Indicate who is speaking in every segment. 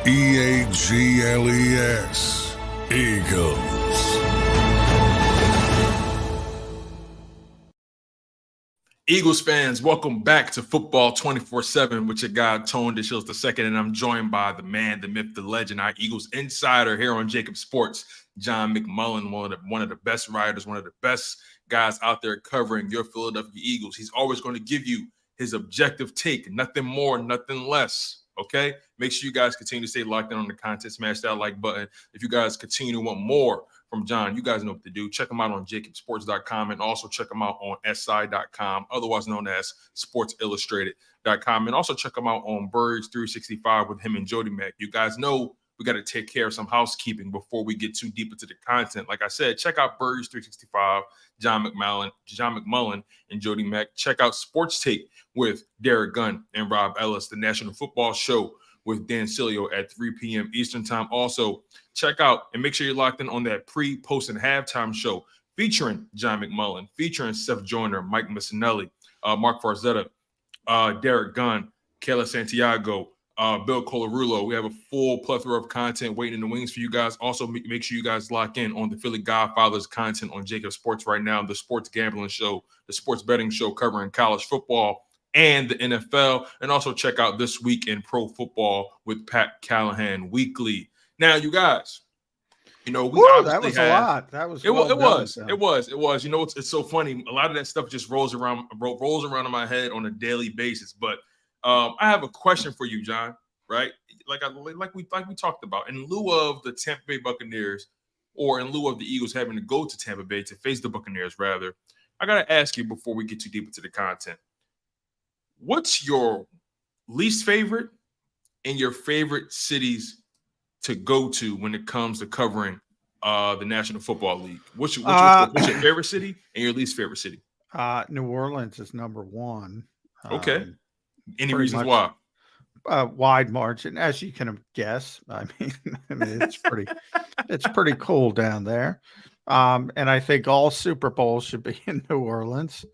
Speaker 1: EAGLES. Eagles.
Speaker 2: Eagles fans, welcome back to Football 24/7 with your guy, Tone DeShields II, and I'm joined by the man, the myth, the legend, our Eagles insider here on JAKIB Sports, John McMullen, one of the best writers, one of the best guys out there covering your Philadelphia Eagles. He's always going to give you his objective take, nothing more, nothing less, okay? Make sure you guys continue to stay locked in on the content, smash that like button. If you guys continue to want more from John, you guys know what to do. Check him out on JAKIBsports.com and also check him out on SI.com, otherwise known as SportsIllustrated.com. And also check him out on Birds 365 with him and Jody Mack. You guys know we got to take care of some housekeeping before we get too deep into the content. Like I said, check out Birds 365, John McMullen, and Jody Mack. Check out Sports Take with Derek Gunn and Rob Ellis, the National Football Show with Dan Cilio at 3 p.m. Eastern time. Also, check out and make sure you're locked in on that pre, post, and halftime show featuring John McMullen, featuring Seth Joyner, Mike Missinelli, Mark Farzetta, Derek Gunn, Kayla Santiago, Bill Colarulo. We have a full plethora of content waiting in the wings for you guys. Also, make sure you guys lock in on the Philly Godfathers content on JAKIB Sports right now, the sports gambling show, the sports betting show covering college football and the NFL. And also check out This Week in Pro Football with Pat Callahan weekly. Now, you guys, you know, we obviously
Speaker 3: that was
Speaker 2: have,
Speaker 3: a lot. That was
Speaker 2: it was.
Speaker 3: it was.
Speaker 2: You know, it's so funny. A lot of that stuff just rolls around in my head on a daily basis. But I have a question for you, John. Right, like we talked about, in lieu of the Tampa Bay Buccaneers, or in lieu of the Eagles having to go to Tampa Bay to face the Buccaneers, rather, I gotta ask you before we get too deep into the content. What's your least favorite and your favorite cities to go to when it comes to covering the National Football League? What's your favorite city and your least favorite city?
Speaker 3: New Orleans is number one.
Speaker 2: Okay. Any reasons why?
Speaker 3: Wide margin, as you can guess. I mean, it's pretty cool down there. And I think all Super Bowls should be in New Orleans.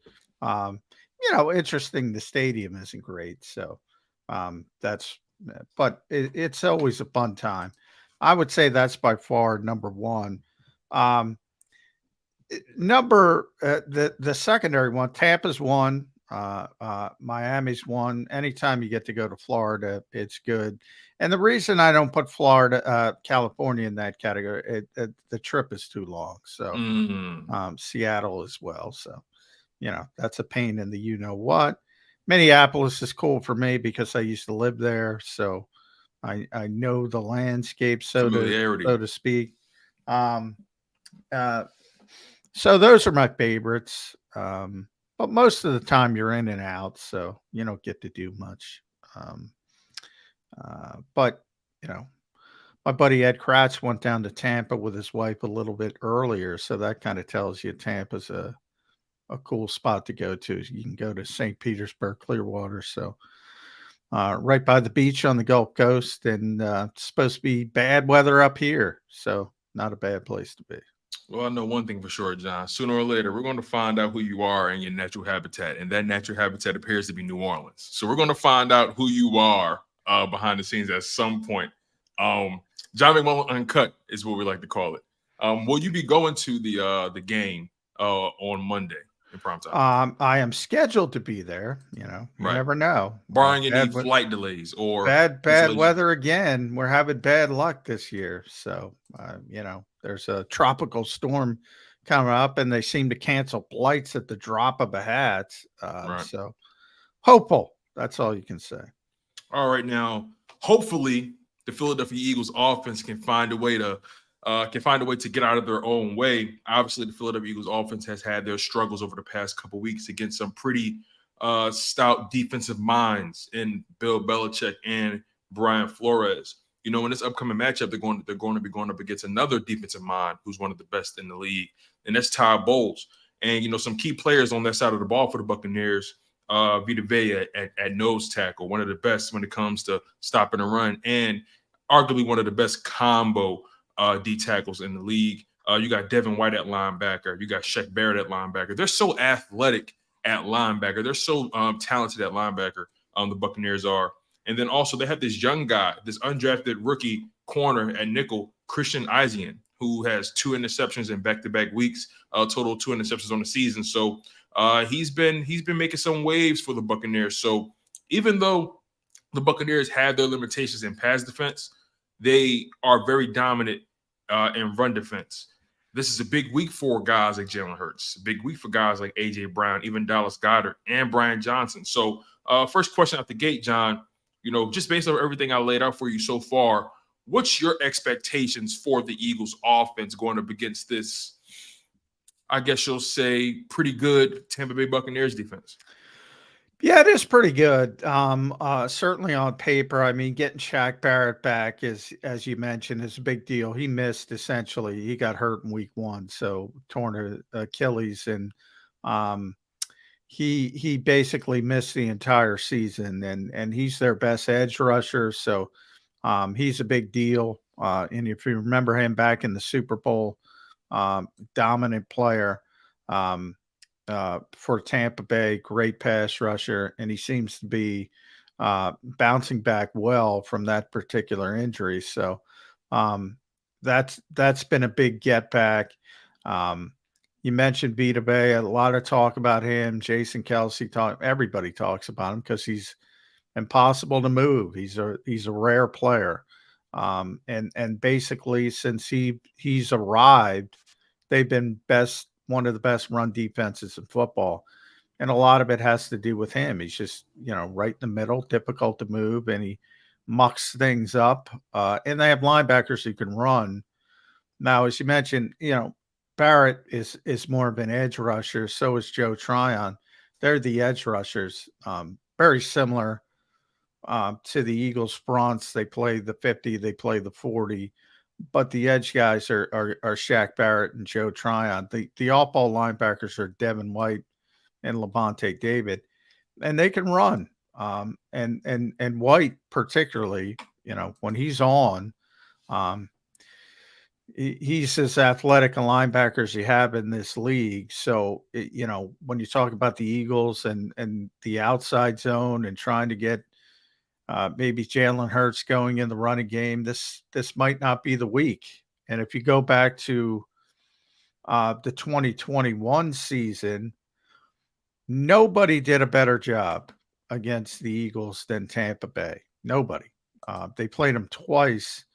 Speaker 3: Interesting. The stadium isn't great, so but it's always a fun time. I would say that's by far number one. The secondary one, Tampa's one. Miami's one. Anytime you get to go to Florida, it's good. And the reason I don't put California in that category, the trip is too long. So Seattle as well. So, that's a pain in the you-know-what. Minneapolis is cool for me because I used to live there. So I know the landscape, so to speak. So those are my favorites. But most of the time you're in and out, so you don't get to do much. But, my buddy Ed Kratz went down to Tampa with his wife a little bit earlier, so that kind of tells you Tampa's a cool spot to go to. You can go to St. Petersburg, Clearwater, so right by the beach on the Gulf Coast, and it's supposed to be bad weather up here, so not a bad place to be.
Speaker 2: Well, I know one thing for sure, John. Sooner or later, we're going to find out who you are in your natural habitat, and that natural habitat appears to be New Orleans. So we're going to find out who you are behind the scenes at some point. John McMullen Uncut is what we like to call it. Will you be going to the game on Monday in primetime?
Speaker 3: I am scheduled to be there. You never know.
Speaker 2: Barring any flight delays or
Speaker 3: bad weather again. We're having bad luck this year, so there's a tropical storm coming up, and they seem to cancel flights at the drop of a hat. So hopeful. That's all you can say.
Speaker 2: All right, now hopefully the Philadelphia Eagles offense can find a way to get out of their own way. Obviously, the Philadelphia Eagles offense has had their struggles over the past couple of weeks against some pretty stout defensive minds in Bill Belichick and Brian Flores. In this upcoming matchup, they're going to be going up against another defensive mind who's one of the best in the league, and that's Todd Bowles. And some key players on that side of the ball for the Buccaneers, Vita Vea at nose tackle, one of the best when it comes to stopping a run, and arguably one of the best combo D tackles in the league. You got Devin White at linebacker. You got Shaq Barrett at linebacker. They're so athletic at linebacker. They're so talented at linebacker. The Buccaneers are. And then also they have this young guy, this undrafted rookie corner at nickel, Christian Isian, who has 2 interceptions in back-to-back weeks, total 2 interceptions on the season. So he's been making some waves for the Buccaneers. So even though the Buccaneers have their limitations in pass defense, they are very dominant in run defense. This is a big week for guys like Jalen Hurts, a big week for guys like A.J. Brown, even Dallas Goedert, and Brian Johnson. So first question out the gate, John, just based on everything I laid out for you so far, what's your expectations for the Eagles offense going up against this, I guess you'll say, pretty good Tampa Bay Buccaneers defense?
Speaker 3: Yeah, it is pretty good. Certainly on paper. I mean, getting Shaq Barrett back is, as you mentioned, is a big deal. He missed essentially. He got hurt in week 1, so torn Achilles, and he basically missed the entire season. And he's their best edge rusher, so he's a big deal. And if you remember him back in the Super Bowl, dominant player. For Tampa Bay, great pass rusher, and he seems to be bouncing back well from that particular injury. So that's been a big get back. You mentioned Vita Bay, a lot of talk about him. Jason Kelsey everybody talks about him because he's impossible to move. He's a rare player. And basically since he's arrived, they've been one of the best run defenses in football. And a lot of it has to do with him. He's just, right in the middle, difficult to move, and he mucks things up. And they have linebackers who can run. Now, as you mentioned, Barrett is more of an edge rusher. So is Joe Tryon. They're the edge rushers. Very similar to the Eagles fronts. They play the 50, they play the 40. But the edge guys are Shaq Barrett and Joe Tryon. The off-ball linebackers are Devin White and Levante David, and they can run. And White particularly, when he's on, he's as athletic a linebacker as you have in this league. So, when you talk about the Eagles and the outside zone and trying to get maybe Jalen Hurts going in the running game, this might not be the week. And if you go back to the 2021 season, nobody did a better job against the Eagles than Tampa Bay. Nobody. They played them twice,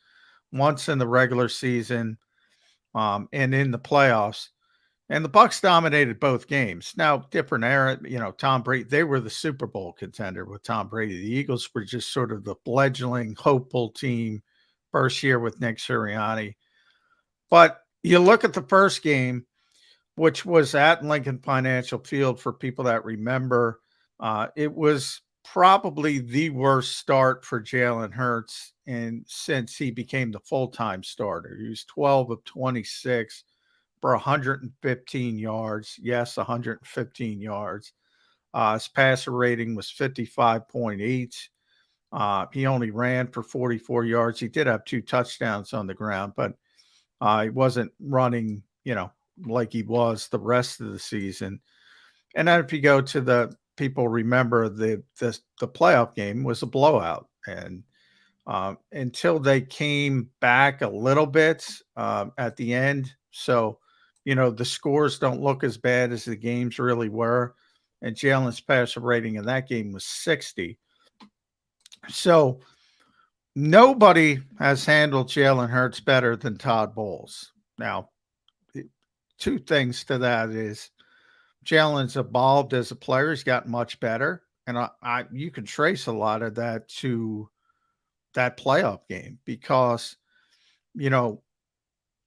Speaker 3: once in the regular season and in the playoffs. And the Bucs dominated both games. Now, different era, Tom Brady, they were the Super Bowl contender with Tom Brady. The Eagles were just sort of the fledgling, hopeful team, first year with Nick Sirianni. But you look at the first game, which was at Lincoln Financial Field for people that remember, it was probably the worst start for Jalen Hurts since he became the full-time starter. He was 12 of 26. For 115 yards. Yes, 115 yards. His passer rating was 55.8. He only ran for 44 yards. He did have 2 touchdowns on the ground, but he wasn't running, like he was the rest of the season. And then if you go to the people remember the playoff game was a blowout. And until they came back a little bit at the end. So, the scores don't look as bad as the games really were. And Jalen's passer rating in that game was 60. So nobody has handled Jalen Hurts better than Todd Bowles. Now, 2 things to that is Jalen's evolved as a player. He's gotten much better. And you can trace a lot of that to that playoff game because,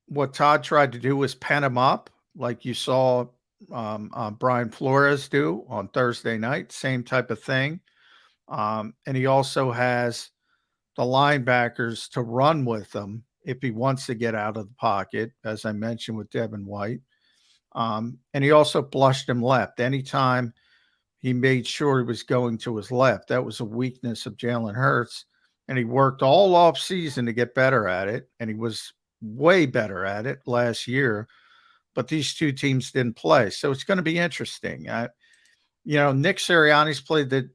Speaker 3: what Todd tried to do was pen him up like you saw Brian Flores do on Thursday night, same type of thing. And he also has the linebackers to run with him if he wants to get out of the pocket, as I mentioned with Devin White. And he also flushed him left. Anytime he made sure he was going to his left, that was a weakness of Jalen Hurts. And he worked all off season to get better at it. And he was way better at it last year, but these 2 teams didn't play. So it's going to be interesting. Nick Sirianni's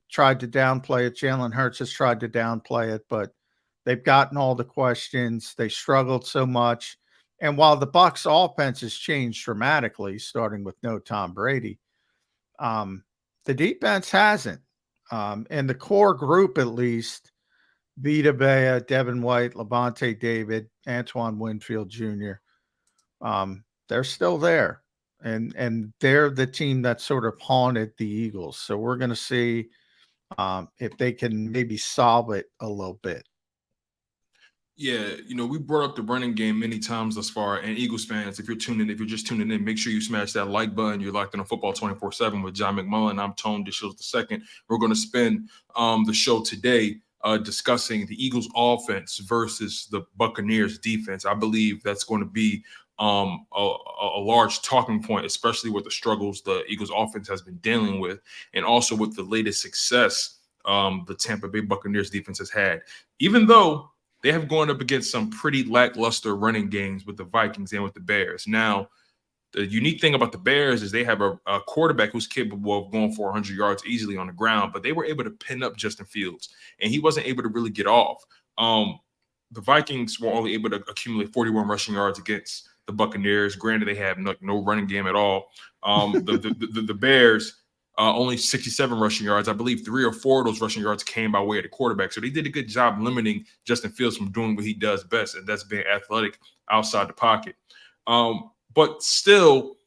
Speaker 3: tried to downplay it. Jalen Hurts has tried to downplay it, but they've gotten all the questions. They struggled so much. And while the Bucs offense has changed dramatically, starting with no Tom Brady, the defense hasn't. And the core group, at least, Vita Vea, Devin White, Levante David, Antoine Winfield Jr., they're still there. And they're the team that sort of haunted the Eagles. So we're going to see if they can maybe solve it a little bit.
Speaker 2: Yeah, we brought up the running game many times thus far. And Eagles fans, if you're just tuning in, make sure you smash that like button. You're locked in on Football 24/7 with John McMullen. I'm Tone DeShields II. We're going to spend the show today discussing the Eagles offense versus the Buccaneers defense. I believe that's going to be a large talking point, especially with the struggles the Eagles offense has been dealing with, and also with the latest success the Tampa Bay Buccaneers defense has had. Even though they have gone up against some pretty lackluster running games with the Vikings and with the Bears. Now, the unique thing about the Bears is they have a quarterback who's capable of going for 100 yards easily on the ground, but they were able to pin up Justin Fields, and he wasn't able to really get off. The Vikings were only able to accumulate 41 rushing yards against the Buccaneers. Granted, they have no running game at all. The Bears, only 67 rushing yards. I believe 3 or 4 of those rushing yards came by way of the quarterback. So they did a good job limiting Justin Fields from doing what he does best, and that's being athletic outside the pocket. But still,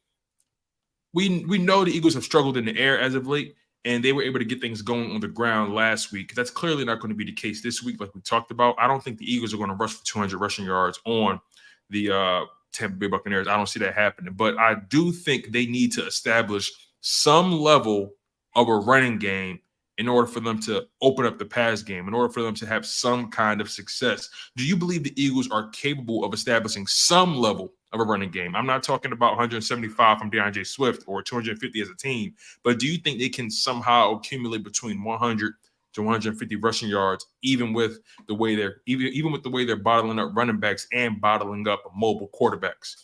Speaker 2: we know the Eagles have struggled in the air as of late, and they were able to get things going on the ground last week. That's clearly not going to be the case this week, like we talked about. I don't think the Eagles are going to rush for 200 rushing yards on the Tampa Bay Buccaneers. I don't see that happening. But I do think they need to establish some level of a running game in order for them to open up the pass game, in order for them to have some kind of success. Do you believe the Eagles are capable of establishing some level of a running game? I'm not talking about 175 from DeAndre Swift or 250 as a team, but do you think they can somehow accumulate between 100 to 150 rushing yards, even with the way they're bottling up running backs and bottling up mobile quarterbacks?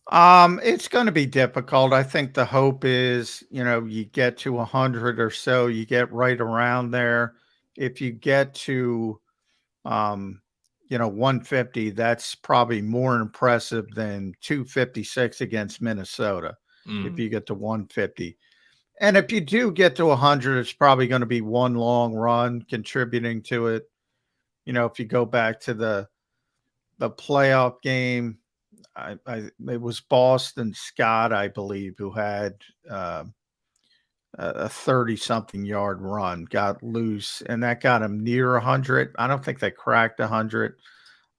Speaker 3: It's going to be difficult. I think the hope is, you get to 100 or so, you get right around there. If you get to, 150, that's probably more impressive than 256 against Minnesota. If you get to 150. And if you do get to 100, it's probably going to be one long run contributing to it. If you go back to the playoff game, it was Boston Scott, I believe, who had a 30-something yard run, got loose, and that got him near 100. I don't think they cracked 100.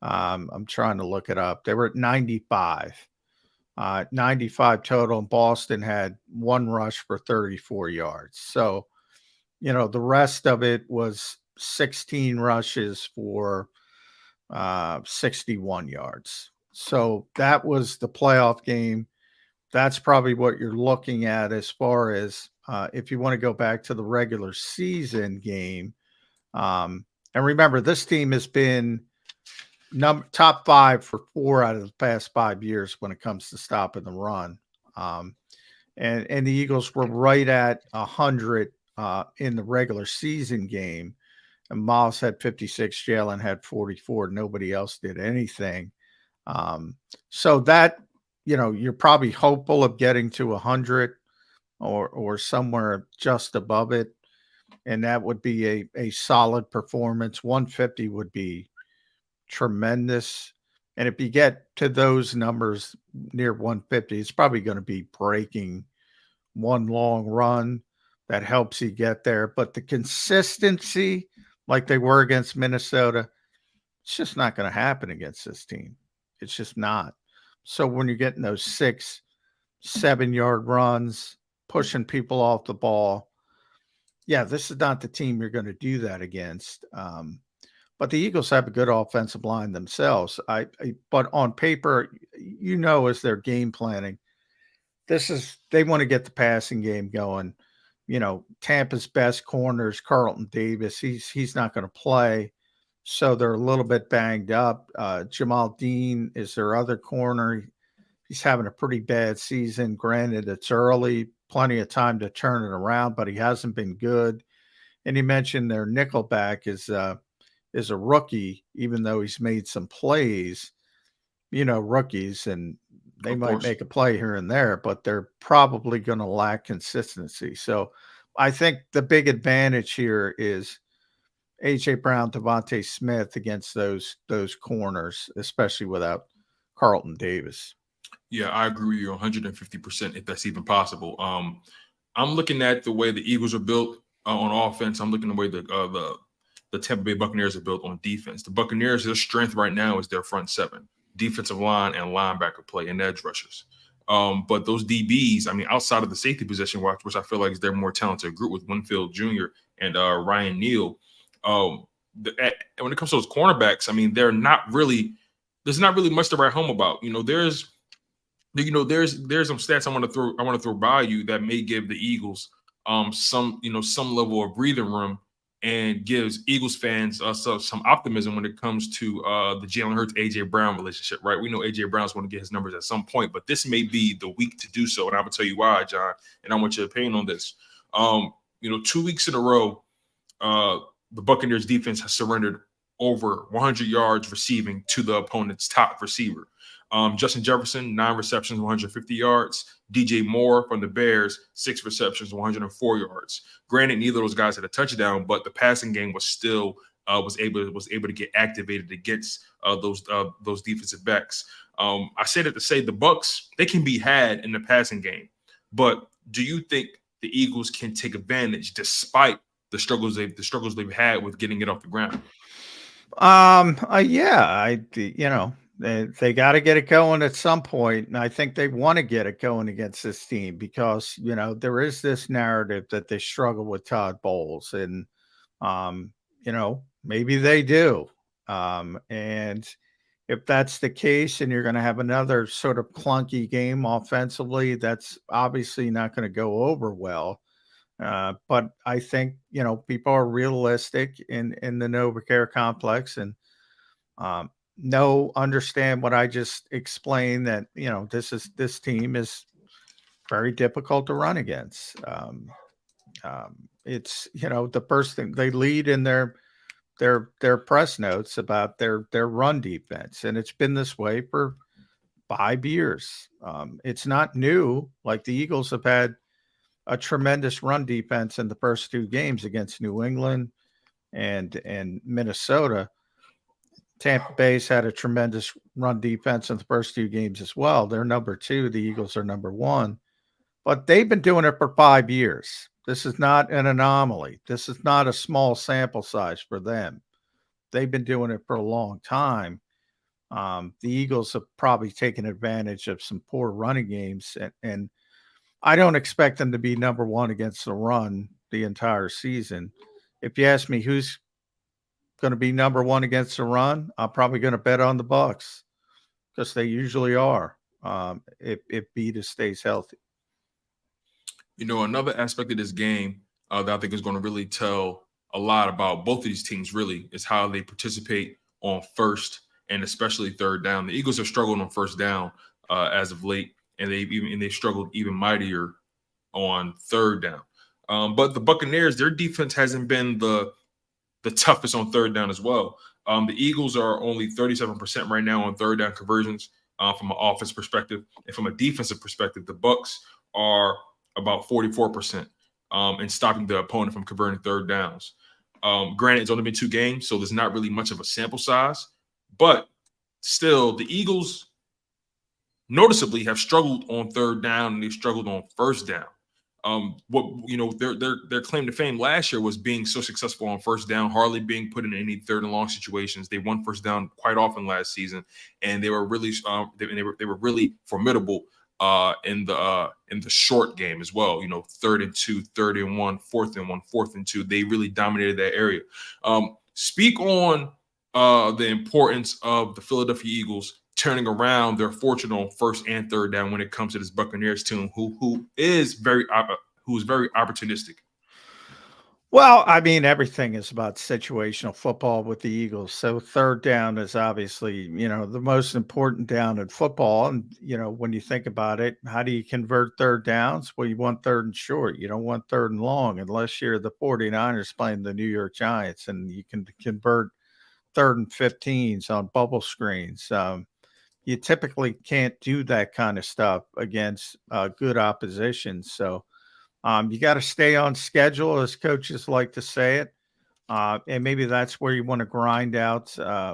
Speaker 3: I'm trying to look it up. They were at 95. 95 total, and Boston had one rush for 34 yards. So, the rest of it was 16 rushes for 61 yards. So that was the playoff game. That's probably what you're looking at as far as if you want to go back to the regular season game. And remember, this team has been top 5 for 4 out of the past 5 years when it comes to stopping the run. And the Eagles were right at 100 in the regular season game. And Miles had 56, Jalen had 44. Nobody else did anything. So that, you're probably hopeful of getting to 100 or somewhere just above it. And that would be a solid performance. 150 would be tremendous. And if you get to those numbers near 150, it's probably going to be breaking one long run that helps you get there. But the consistency, like they were against Minnesota, it's just not going to happen against this team. It's just not. So when you're getting those 6-7 yard runs, pushing people off the ball, yeah, this is not the team you're going to do that against. But the Eagles have a good offensive line themselves. But on paper, as they're game planning, they want to get the passing game going. Tampa's best corner is Carlton Davis. He's not going to play. So they're a little bit banged up. Jamal Dean is their other corner. He's having a pretty bad season. Granted, it's early, plenty of time to turn it around, but he hasn't been good. And you mentioned their nickelback is a rookie, even though he's made some plays. Rookies, and they might make a play here and there, but they're probably going to lack consistency. So I think the big advantage here is A.J. Brown, Devontae Smith against those corners, especially without Carlton Davis.
Speaker 2: Yeah, I agree with you 150% if that's even possible. I'm looking at the way the Eagles are built on offense. I'm looking at the way the Tampa Bay Buccaneers are built on defense. The Buccaneers, their strength right now is their front seven, defensive line and linebacker play and edge rushers. But those DBs, I mean, outside of the safety position, which I feel like is their more talented group with Winfield Jr. and Ryan Neal. When it comes to those cornerbacks, I mean, there's not really much to write home about. There's some stats I want to throw by you that may give the Eagles some level of breathing room and gives Eagles fans some optimism when it comes to the Jalen Hurts AJ Brown relationship, right? We know AJ Brown's going to get his numbers at some point, but this may be the week to do so, and I'm gonna tell you why, John. And I want your opinion on this. 2 weeks in a row, the Buccaneers defense has surrendered over 100 yards receiving to the opponent's top receiver. Justin Jefferson, 9 receptions, 150 yards. DJ Moore from the Bears, 6 receptions, 104 yards. Granted, neither of those guys had a touchdown, but the passing game was still was able to get activated against those defensive backs. I say that to say the Bucs, they can be had in the passing game, but do you think the Eagles can take advantage despite the struggles they've had with getting it off the ground?
Speaker 3: They got to get it going at some point, and I think they want to get it going against this team because there is this narrative that they struggle with Todd Bowles, and maybe they do. And if that's the case, and you're going to have another sort of clunky game offensively, that's obviously not going to go over well. But I think people are realistic in the NovaCare complex and understand what I just explained, that this team is very difficult to run against. It's the first thing they lead in their press notes about their run defense, and it's been this way for 5 years. It's not new. Like the Eagles have had a tremendous run defense in the first 2 games against New England and Minnesota. Tampa Bay's had a tremendous run defense in the first 2 games as well. They're number 2. The Eagles are number 1. But they've been doing it for 5 years. This is not an anomaly. This is not a small sample size for them. They've been doing it for a long time. The Eagles have probably taken advantage of some poor running games, and I don't expect them to be number 1 against the run the entire season. If you ask me who's going to be number 1 against the run, I'm probably going to bet on the Bucs because they usually are. If Vita stays healthy.
Speaker 2: Another aspect of this game that I think is going to really tell a lot about both of these teams really is how they participate on first and especially third down. The Eagles have struggled on first down as of late, and they struggled even mightier on third down. But the Buccaneers, their defense hasn't been the toughest on third down as well. The Eagles are only 37% right now on third down conversions from an offense perspective, and from a defensive perspective, the Bucs are about 44% in stopping the opponent from converting third downs. Granted, it's only been 2 games, so there's not really much of a sample size, but still, the Eagles noticeably have struggled on third down and they've struggled on first down. Their claim to fame last year was being so successful on first down, hardly being put in any third and long situations. They won first down quite often last season, and they were really they were really formidable in the short game as well. 3rd and 2, 3rd and 1, 4th and 1, 4th and 2. They really dominated that area. Speak on the importance of the Philadelphia Eagles turning around their fortune on first and third down when it comes to this Buccaneers team, who is very opportunistic.
Speaker 3: Well, I mean, everything is about situational football with the Eagles. So third down is obviously, the most important down in football. And, when you think about it, how do you convert third downs? Well, you want third and short. You don't want third and long unless you're the 49ers playing the New York Giants and you can convert third and 15s on bubble screens. You typically can't do that kind of stuff against good opposition. So, you got to stay on schedule, as coaches like to say it. And maybe that's where you want to grind out, some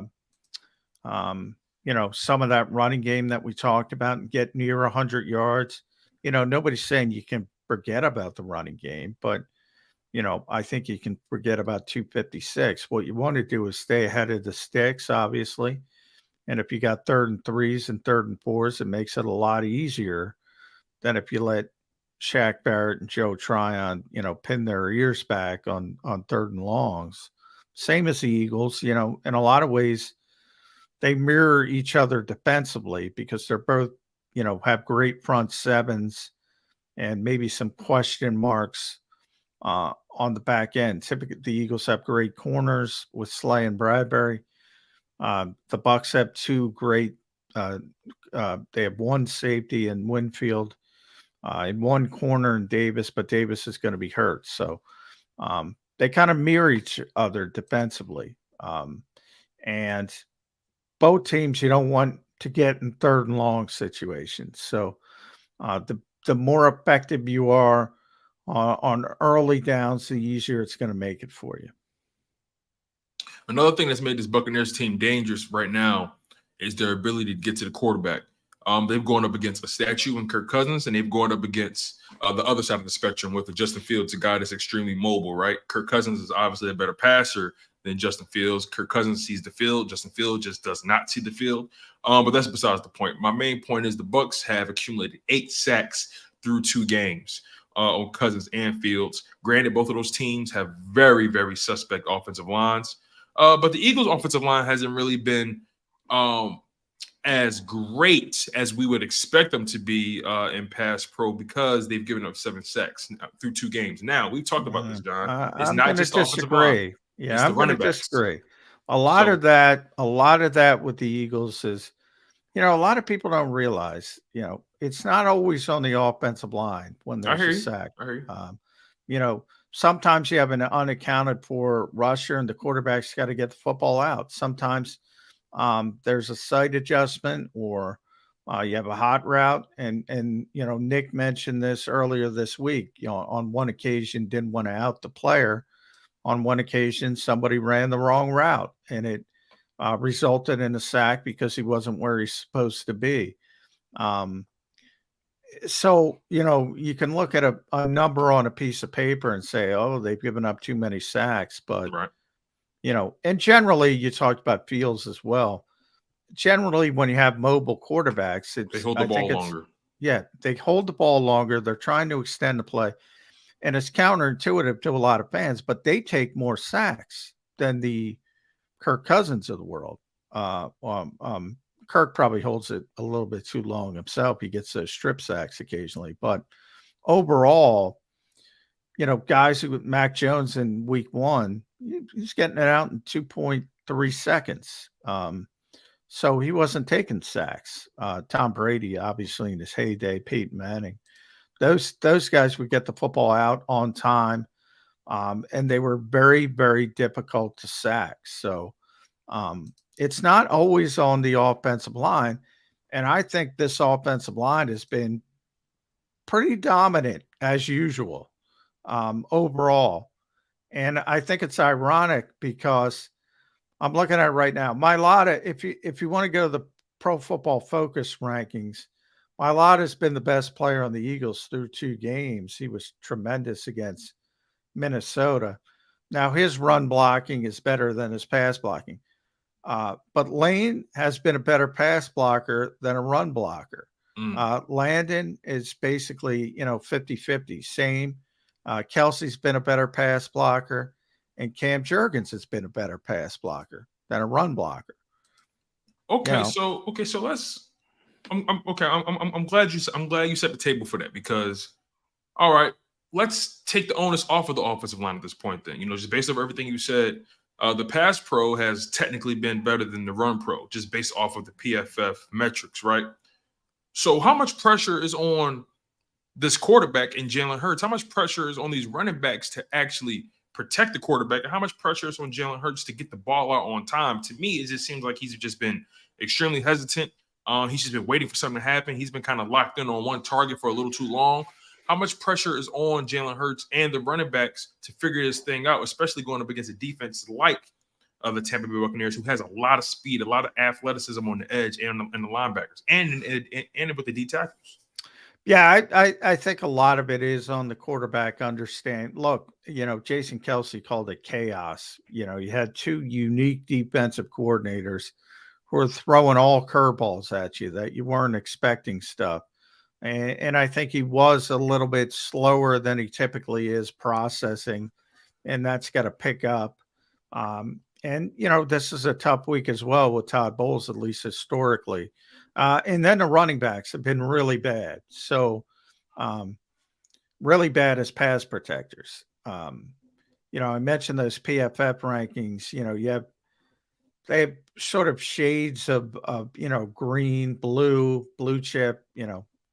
Speaker 3: of that running game that we talked about and get near 100 yards. Nobody's saying you can forget about the running game, but, I think you can forget about 256. What you want to do is stay ahead of the sticks, obviously. And if you got third and threes and third and fours, it makes it a lot easier than if you let Shaq Barrett and Joe Tryon, pin their ears back on third and longs. Same as the Eagles, in a lot of ways, they mirror each other defensively because they're both, have great front sevens and maybe some question marks on the back end. Typically, the Eagles have great corners with Slay and Bradbury. The Bucs have two great. They have one safety in Winfield, in one corner in Davis, but Davis is going to be hurt. So they kind of mirror each other defensively. And both teams you don't want to get in third and long situations. So the more effective you are on early downs, the easier it's going to make it for you.
Speaker 2: Another thing that's made this Buccaneers team dangerous right now is their ability to get to the quarterback. They've gone up against a statue in Kirk Cousins, and they've gone up against the other side of the spectrum with Justin Fields, a guy that's extremely mobile, right? Kirk Cousins is obviously a better passer than Justin Fields. Kirk Cousins sees the field. Justin Fields just does not see the field. But that's besides the point. My main point is the Bucs have accumulated 8 sacks through 2 games on Cousins and Fields. Granted, both of those teams have very, very suspect offensive lines. But the Eagles' offensive line hasn't really been as great as we would expect them to be in pass pro because they've given up 7 sacks through 2 games. Now, we've talked about this, John. It's
Speaker 3: I'm
Speaker 2: not
Speaker 3: going to
Speaker 2: just the offensive
Speaker 3: disagree.
Speaker 2: line.
Speaker 3: Yeah,
Speaker 2: It's
Speaker 3: I'm
Speaker 2: the
Speaker 3: going to
Speaker 2: running backs.
Speaker 3: disagree. A lot of that with the Eagles is, a lot of people don't realize, it's not always on the offensive line when there's a sack.
Speaker 2: I hear
Speaker 3: you. Sometimes you have an unaccounted for rusher and the quarterback's got to get the football out. Sometimes there's a sight adjustment or you have a hot route. And Nick mentioned this earlier this week, on one occasion, didn't want to out the player. On one occasion, somebody ran the wrong route and it resulted in a sack because he wasn't where he's supposed to be. So, you can look at a number on a piece of paper and say, oh, they've given up too many sacks. But,
Speaker 2: right.
Speaker 3: And generally, you talked about Fields as well. Generally, when you have mobile quarterbacks,
Speaker 2: They hold the ball longer.
Speaker 3: Yeah, they hold the ball longer. They're trying to extend the play. And it's counterintuitive to a lot of fans, but they take more sacks than the Kirk Cousins of the world. Kirk probably holds it a little bit too long himself. He gets strip sacks occasionally, but overall, guys who Mac Jones in week 1, he's getting it out in 2.3 seconds. So he wasn't taking sacks. Tom Brady, obviously in his heyday, Peyton Manning, those guys would get the football out on time. And they were very, very difficult to sack. So, it's not always on the offensive line. And I think this offensive line has been pretty dominant as usual, overall. And I think it's ironic because I'm looking at it right now. Mailata, if you want to go to the Pro Football Focus rankings, Mailata's been the best player on the Eagles through 2 games. He was tremendous against Minnesota. Now his run blocking is better than his pass blocking. But Lane has been a better pass blocker than a run blocker. Landon is basically, 50-50, same. Kelsey's been a better pass blocker, and Cam Jurgens has been a better pass blocker than a run blocker.
Speaker 2: Okay, so let's. I'm glad you set the table for that because, all right, let's take the onus off of the offensive line at this point then. Just based off everything you said, the pass pro has technically been better than the run pro, just based off of the PFF metrics, right? So how much pressure is on this quarterback in Jalen Hurts? How much pressure is on these running backs to actually protect the quarterback? And how much pressure is on Jalen Hurts to get the ball out on time? To me, it just seems like he's just been extremely hesitant. He's just been waiting for something to happen. He's been kind of locked in on one target for a little too long. How much pressure is on Jalen Hurts and the running backs to figure this thing out, especially going up against a defense like the Tampa Bay Buccaneers, who has a lot of speed, a lot of athleticism on the edge and the linebackers, and with the D tackles?
Speaker 3: Yeah, I think a lot of it is on the quarterback understand. Look, Jason Kelsey called it chaos. You had two unique defensive coordinators who are throwing all curveballs at you that you weren't expecting stuff. And I think he was a little bit slower than he typically is processing, and that's got to pick up. And this is a tough week as well with Todd Bowles, at least historically. And then the running backs have been really bad. So really bad as pass protectors. I mentioned those PFF rankings. They have sort of shades of green, blue chip.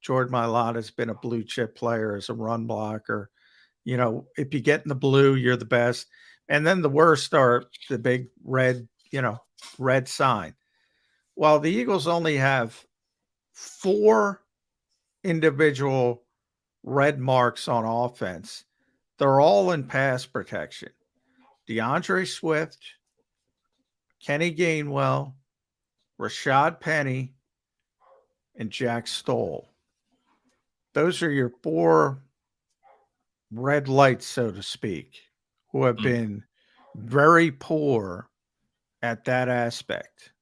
Speaker 3: Jordan Mailata has been a blue chip player as a run blocker. If you get in the blue, you're the best. And then the worst are the big red sign. Well, the Eagles only have 4 individual red marks on offense. They're all in pass protection. DeAndre Swift, Kenny Gainwell, Rashad Penny, and Jack Stoll. Those are your 4 red lights, so to speak, who have been very poor at that aspect.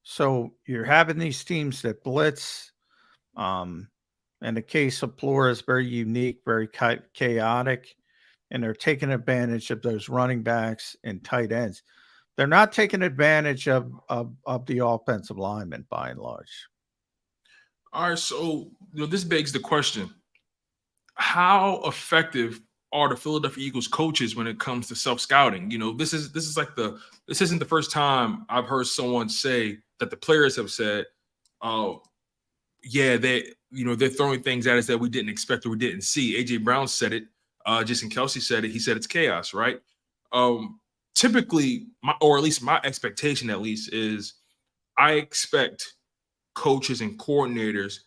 Speaker 3: So you're having these teams that blitz. And the case of Flores is very unique, very chaotic, and they're taking advantage of those running backs and tight ends. They're not taking advantage of the offensive linemen by and large.
Speaker 2: All right, so this begs the question: how effective are the Philadelphia Eagles coaches when it comes to self-scouting? This isn't the first time I've heard someone say that the players have said, "Oh, yeah, they're throwing things at us that we didn't expect or we didn't see." AJ Brown said it. Jason Kelsey said it. He said it's chaos, right? Typically, my expectation is I expect coaches and coordinators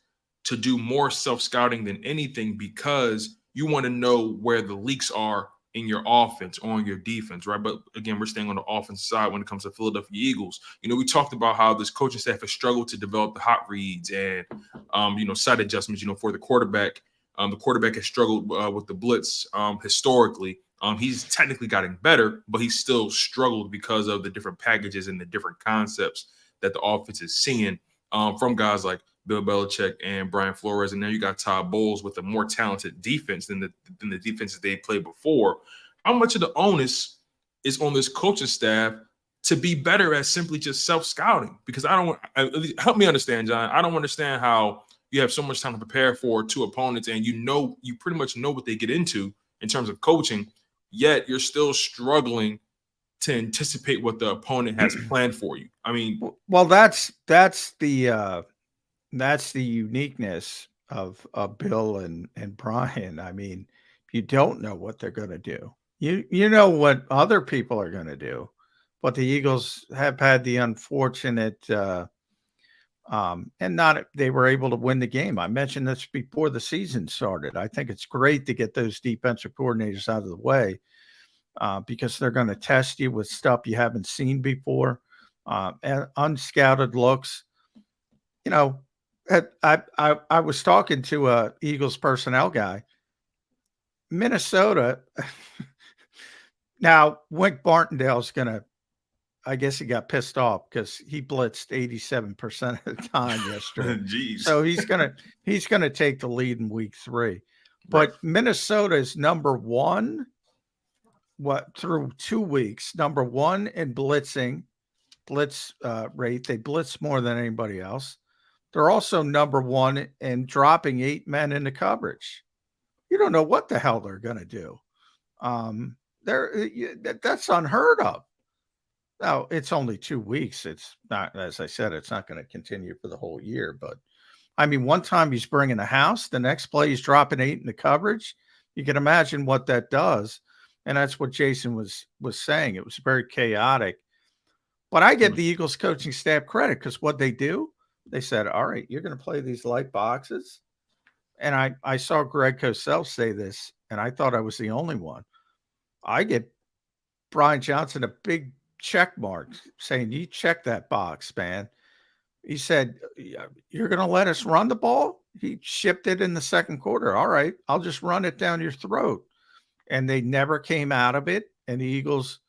Speaker 2: to do more self-scouting than anything, because you want to know where the leaks are in your offense or on your defense, right? But again, we're staying on the offensive side when it comes to Philadelphia Eagles. We talked about how this coaching staff has struggled to develop the hot reads and, side adjustments, for the quarterback. The quarterback has struggled with the blitz historically. He's technically gotten better, but he's still struggled because of the different packages and the different concepts that the offense is seeing from guys like Bill Belichick and Brian Flores. And now you got Todd Bowles with a more talented defense than the defenses they played before. How much of the onus is on this coaching staff to be better at simply just self-scouting? Because help me understand, John. I don't understand how you have so much time to prepare for 2 opponents and you pretty much know what they get into in terms of coaching, yet you're still struggling to anticipate what the opponent has planned for you. I mean,
Speaker 3: well, that's the uniqueness of Bill and Brian. I mean, you don't know what they're going to do. You know what other people are going to do, but the Eagles have had the unfortunate they were able to win the game. I mentioned this before the season started. I think it's great to get those defensive coordinators out of the way because they're going to test you with stuff you haven't seen before, and unscouted looks. I was talking to a Eagles personnel guy. Minnesota. Now, Wink Martindale's going to, I guess he got pissed off because he blitzed 87% of the time yesterday.
Speaker 2: Jeez.
Speaker 3: So he's gonna take the lead in week 3. But right. Minnesota is number 1 through 2 weeks, number 1 in blitz rate. They blitz more than anybody else. They're also number 1 in dropping 8 men into coverage. You don't know what the hell they're going to do. That's unheard of. Now, it's only 2 weeks. It's not, as I said, it's not going to continue for the whole year. But, I mean, one time he's bringing a house. The next play he's dropping 8 in the coverage. You can imagine what that does. And that's what Jason was saying. It was very chaotic. But I get the Eagles coaching staff credit because what they do, they said, all right, you're going to play these light boxes. And I saw Greg Cosell say this, and I thought I was the only one. I get Brian Johnson a big check mark saying, you check that box, man. He said, you're going to let us run the ball? He shipped it in the second quarter. All right, I'll just run it down your throat. And they never came out of it. And the Eagles,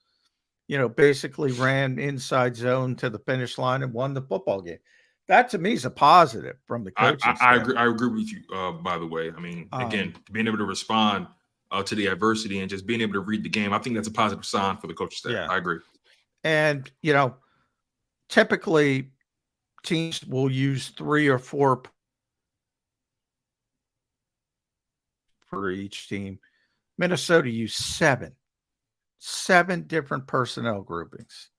Speaker 3: basically ran inside zone to the finish line and won the football game. That to me is a positive from the coaching staff.
Speaker 2: I agree with you, by the way. I mean, again, being able to respond to the adversity and just being able to read the game, I think that's a positive sign for the coaching staff. Yeah. I agree.
Speaker 3: And, typically teams will use 3 or 4 for each team. Minnesota used 7 different personnel groupings.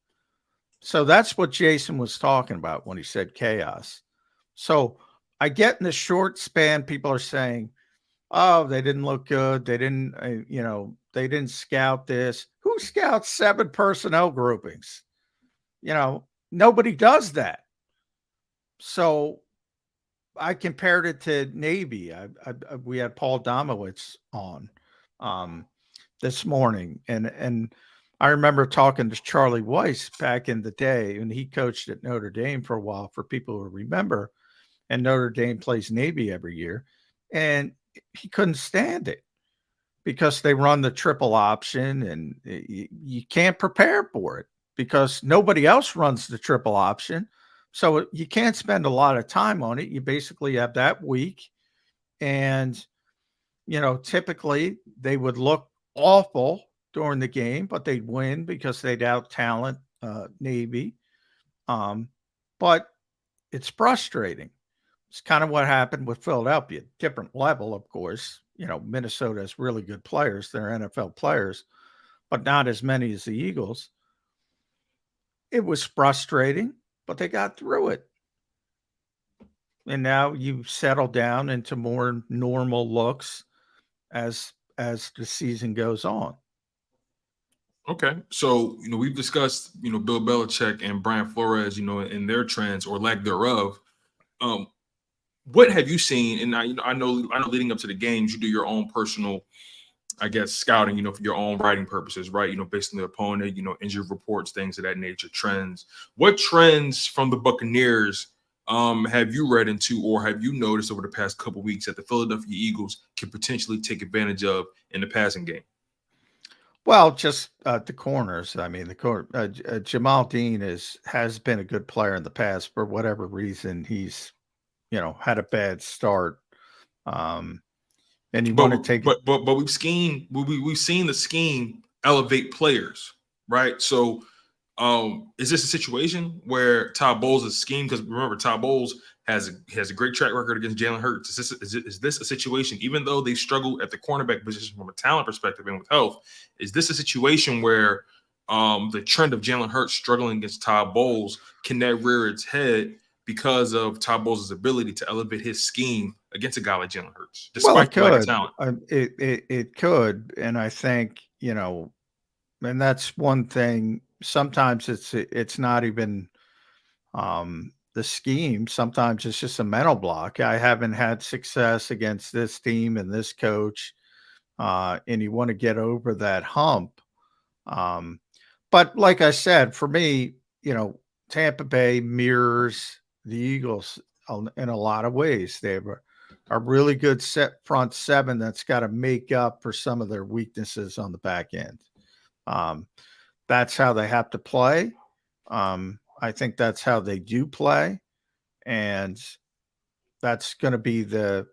Speaker 3: So that's what Jason was talking about when he said chaos. So I get in the short span, people are saying, oh, they didn't look good. They didn't, they didn't scout this. Who scouts 7 personnel groupings? Nobody does that. So I compared it to Navy. We had Paul Domowitz on this morning, and I remember talking to Charlie Weiss back in the day, and he coached at Notre Dame for a while, for people who remember. And Notre Dame plays Navy every year, and he couldn't stand it because they run the triple option, and you can't prepare for it because nobody else runs the triple option. So you can't spend a lot of time on it. You basically have that week, and typically they would look awful during the game, but they'd win because they'd out talent Navy. But it's frustrating. It's kind of what happened with Philadelphia. Different level, of course. Minnesota has really good players. They're NFL players, but not as many as the Eagles. It was frustrating, but they got through it. And now you settle down into more normal looks as the season goes on.
Speaker 2: Okay. So, we've discussed, Bill Belichick and Brian Flores, in their trends or lack thereof. What have you seen? And I know leading up to the games, you do your own personal, I guess, scouting, for your own writing purposes, right? Based on the opponent, injury reports, things of that nature, trends. What trends from the Buccaneers have you read into or have you noticed over the past couple of weeks that the Philadelphia Eagles can potentially take advantage of in the passing game?
Speaker 3: Well, just the corners. I mean, Jamal Dean has been a good player in the past. For whatever reason, he's had a bad start. And you want to take
Speaker 2: but we've seen the scheme elevate players, right? So is this a situation where Todd Bowles' scheme, because remember Todd Bowles has a great track record against Jalen Hurts. Is this a situation, even though they struggled at the cornerback position from a talent perspective and with health, is this a situation where the trend of Jalen Hurts struggling against Todd Bowles, can that rear its head because of Todd Bowles' ability to elevate his scheme against a guy like Jalen Hurts, despite the lack of talent?
Speaker 3: It could, and I think, and that's one thing. Sometimes it's not even the scheme. Sometimes it's just a mental block. I haven't had success against this team and this coach, and you want to get over that hump. But like I said, for me, Tampa Bay mirrors the Eagles in a lot of ways. They have a really good set front seven that's got to make up for some of their weaknesses on the back end. That's how they have to play. I think that's how they do play, and that's going to be the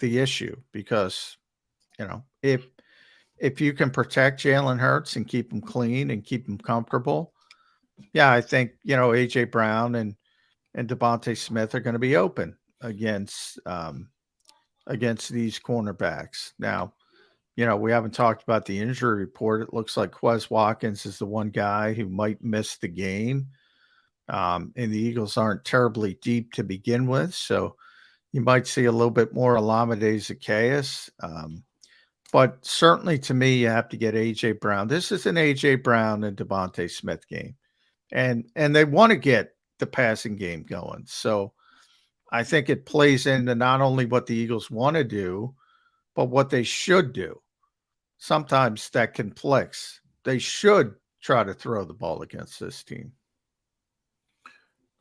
Speaker 3: issue because, if you can protect Jalen Hurts and keep him clean and keep him comfortable, yeah, I think AJ Brown and Devontae Smith are going to be open against against these cornerbacks. Now, we haven't talked about the injury report. It looks like Quez Watkins is the one guy who might miss the game. And the Eagles aren't terribly deep to begin with, so you might see a little bit more Olamide Zaccheaus. But certainly to me, you have to get A.J. Brown. This is an A.J. Brown and Devontae Smith game. And they want to get the passing game going. So I think it plays into not only what the Eagles want to do, but what they should do. Sometimes that conflicts. They should try to throw the ball against this team.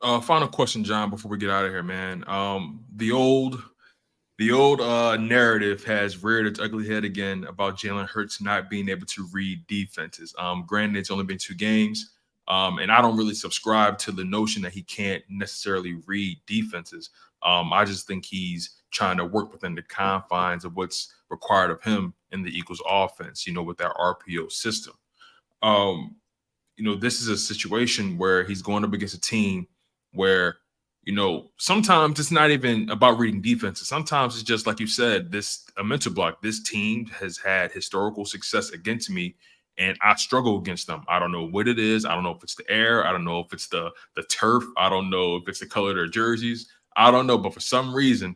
Speaker 2: Final question, John, before we get out of here, man. The old narrative has reared its ugly head again about Jalen Hurts not being able to read defenses. Granted, it's only been 2 games, and I don't really subscribe to the notion that he can't necessarily read defenses. I just think he's trying to work within the confines of what's required of him in the Eagles offense, with that RPO system. This is a situation where he's going up against a team where, sometimes it's not even about reading defenses. Sometimes it's just like you said, a mental block. This team has had historical success against me, and I struggle against them. I don't know what it is. I don't know if it's the air. I don't know if it's the turf. I don't know if it's the color of their jerseys. I don't know. But for some reason,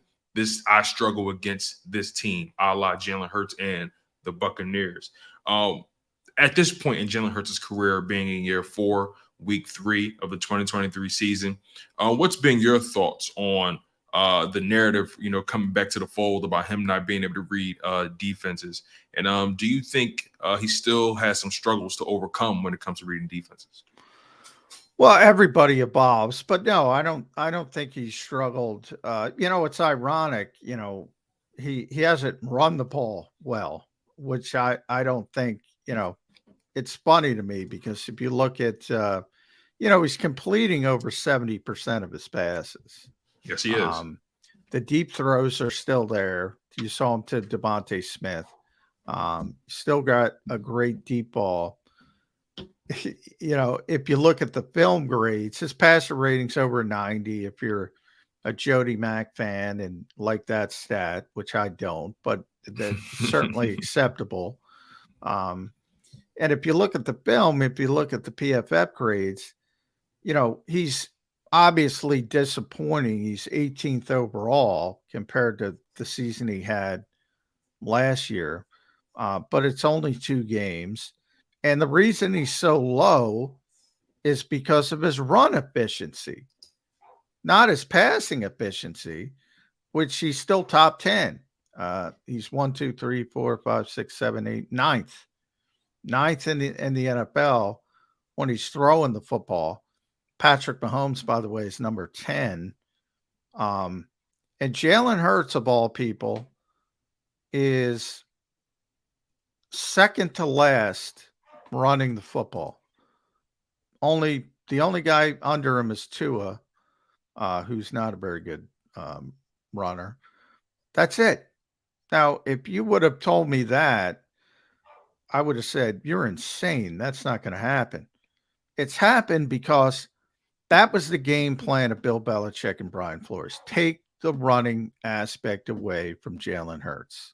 Speaker 2: I struggle against this team, a la Jalen Hurts and the Buccaneers. At this point in Jalen Hurts' career, being in year 4, week 3 of the 2023 season, what's been your thoughts on the narrative, coming back to the fold about him not being able to read defenses? And do you think he still has some struggles to overcome when it comes to reading defenses?
Speaker 3: Well, everybody evolves, but no, I don't think he struggled. It's ironic, he hasn't run the ball well, which I don't think, it's funny to me because if you look at, he's completing over 70% of his passes.
Speaker 2: Yes, he is.
Speaker 3: The deep throws are still there. You saw him to Devontae Smith. Still got a great deep ball. If you look at the film grades, his passer rating's over 90. If you're a Jody Mack fan and like that stat, which I don't, but that's certainly acceptable. And if you look at the film, if you look at the PFF grades, he's obviously disappointing. He's 18th overall compared to the season he had last year. But it's only 2 games. And the reason he's so low is because of his run efficiency, not his passing efficiency, which he's still top 10. He's 1, 2, 3, 4, 5, 6, 7, 8, 9th. 9th in the NFL when he's throwing the football. Patrick Mahomes, by the way, is number 10. And Jalen Hurts, of all people, is second to last running the football. The only guy under him is Tua, who's not a very good runner. That's it. Now, if you would have told me that, I would have said, you're insane. That's not going to happen. It's happened because that was the game plan of Bill Belichick and Brian Flores. Take the running aspect away from Jalen Hurts.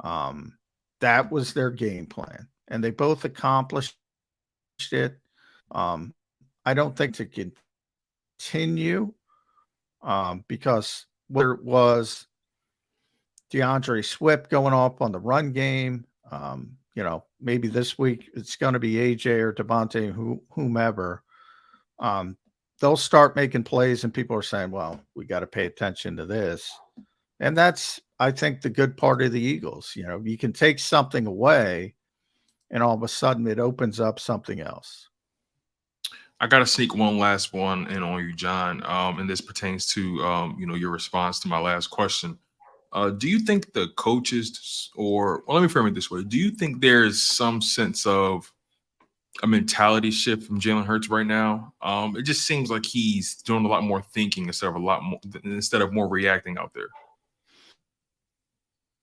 Speaker 3: That was their game plan, and they both accomplished it. I don't think to continue because whether it was DeAndre Swift going off on the run game, maybe this week it's going to be AJ or Devontae, whomever. They'll start making plays, and people are saying, well, we got to pay attention to this. And that's, I think, the good part of the Eagles. You can take something away, and all of a sudden it opens up something else.
Speaker 2: I got to sneak one last one in on you, John. And this pertains to, your response to my last question. Do you think the coaches let me frame it this way. Do you think there's some sense of a mentality shift from Jalen Hurts right now? It just seems like he's doing a lot more thinking instead of more reacting out there.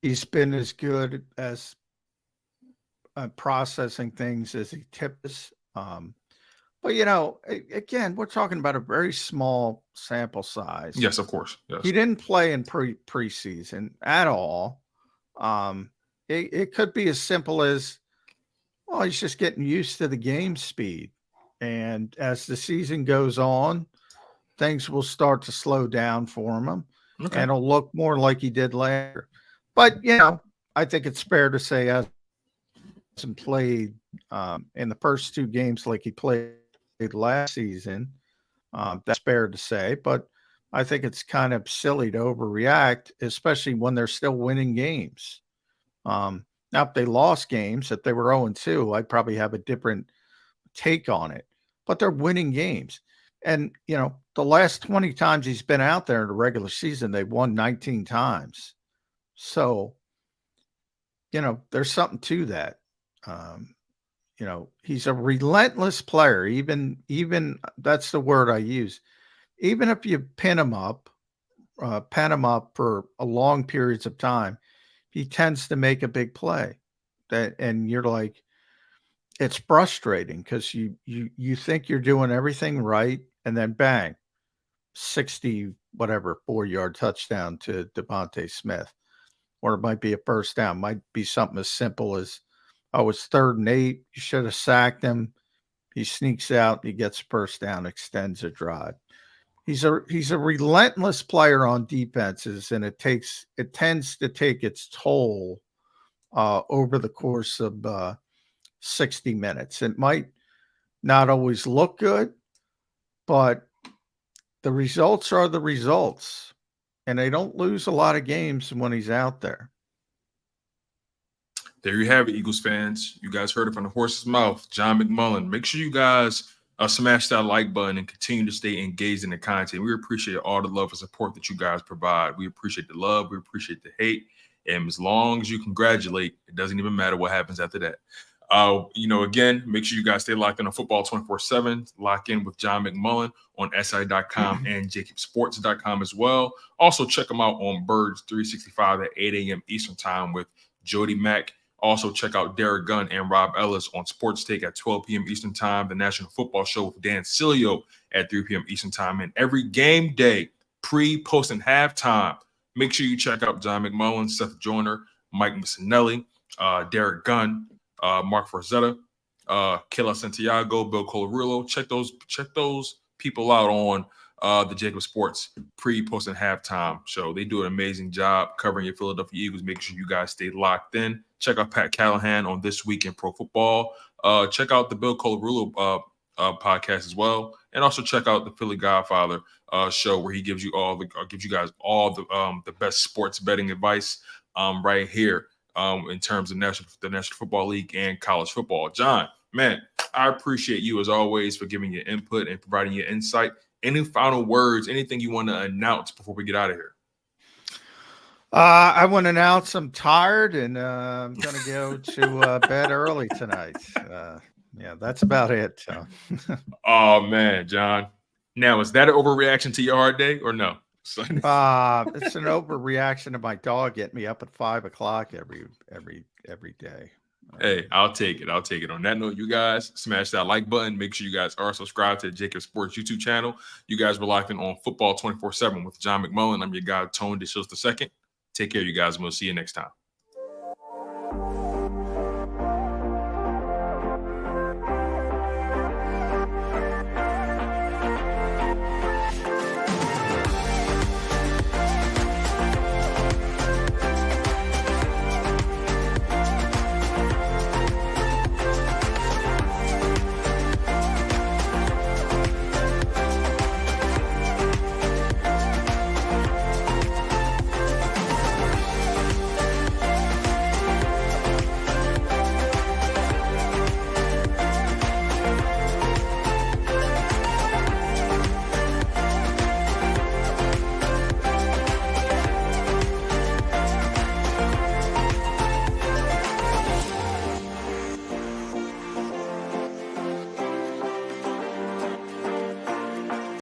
Speaker 3: He's been as good as processing things as he tips. But again, we're talking about a very small sample size.
Speaker 2: Yes, of course. Yes.
Speaker 3: He didn't play in preseason at all. It could be as simple as, well, he's just getting used to the game speed. And as the season goes on, things will start to slow down for him.
Speaker 2: Okay.
Speaker 3: And it'll look more like he did last year. But, I think it's fair to say he hasn't played in the first 2 games like he played last season. That's fair to say. But I think it's kind of silly to overreact, especially when they're still winning games. Now, if they lost games, if they were 0-2, I'd probably have a different take on it. But they're winning games. And, the last 20 times he's been out there in the regular season, they've won 19 times. So, there's something to that. He's a relentless player. Even that's the word I use. Even if you pen him up for a long periods of time, he tends to make a big play. And you're like, it's frustrating because you think you're doing everything right, and then bang, 4-yard touchdown to Devontae Smith. Or it might be a first down. Might be something as simple as, it's 3rd and 8. You should have sacked him. He sneaks out. He gets first down, extends a drive. He's a relentless player on defenses, and it tends to take its toll over the course of 60 minutes. It might not always look good, but the results are the results, and they don't lose a lot of games when he's out there.
Speaker 2: There you have it, Eagles fans. You guys heard it from the horse's mouth, John McMullen. Make sure you guys smash that like button and continue to stay engaged in the content. We appreciate all the love and support that you guys provide. We appreciate the love. We appreciate the hate. And as long as you congratulate, it doesn't even matter what happens after that. Again, make sure you guys stay locked in on football 24/7. Lock in with John McMullen on SI.com and JAKIBsports.com as well. Also, check them out on Birds 365 at 8 a.m. Eastern Time with Jody Mack. Also, check out Derek Gunn and Rob Ellis on Sports Take at 12 p.m. Eastern Time, the National Football Show with Dan Cilio at 3 p.m. Eastern Time. And every game day, pre, post, and halftime, make sure you check out John McMullen, Seth Joyner, Mike Missinelli, Derek Gunn, Mark Forzetta, Kayla Santiago, Bill Colarulo. Check those people out on the JAKIB Sports pre, post, and halftime show. They do an amazing job covering your Philadelphia Eagles. Make sure you guys stay locked in. Check out Pat Callahan on This Week in Pro Football. Check out the Bill Colarulo podcast as well, and also check out the Philly Godfather show where he gives you guys all the best sports betting advice right here in terms of the National Football League and college football. John, man, I appreciate you as always for giving your input and providing your insight. Any final words, anything you want to announce before we get out of here?
Speaker 3: I want to announce I'm tired and I'm going to go to bed early tonight. Yeah, that's about it. So.
Speaker 2: Oh, man, John. Now, is that an overreaction to your hard day or no?
Speaker 3: It's an overreaction to my dog getting me up at 5 o'clock every day.
Speaker 2: Hey, I'll take it. On that note, you guys smash that like button. Make sure you guys are subscribed to the JAKIB Sports YouTube channel. You guys were locked in on football 24/7 with John McMullen. I'm your guy, Tone DeShields II. Take care, you guys, and we'll see you next time.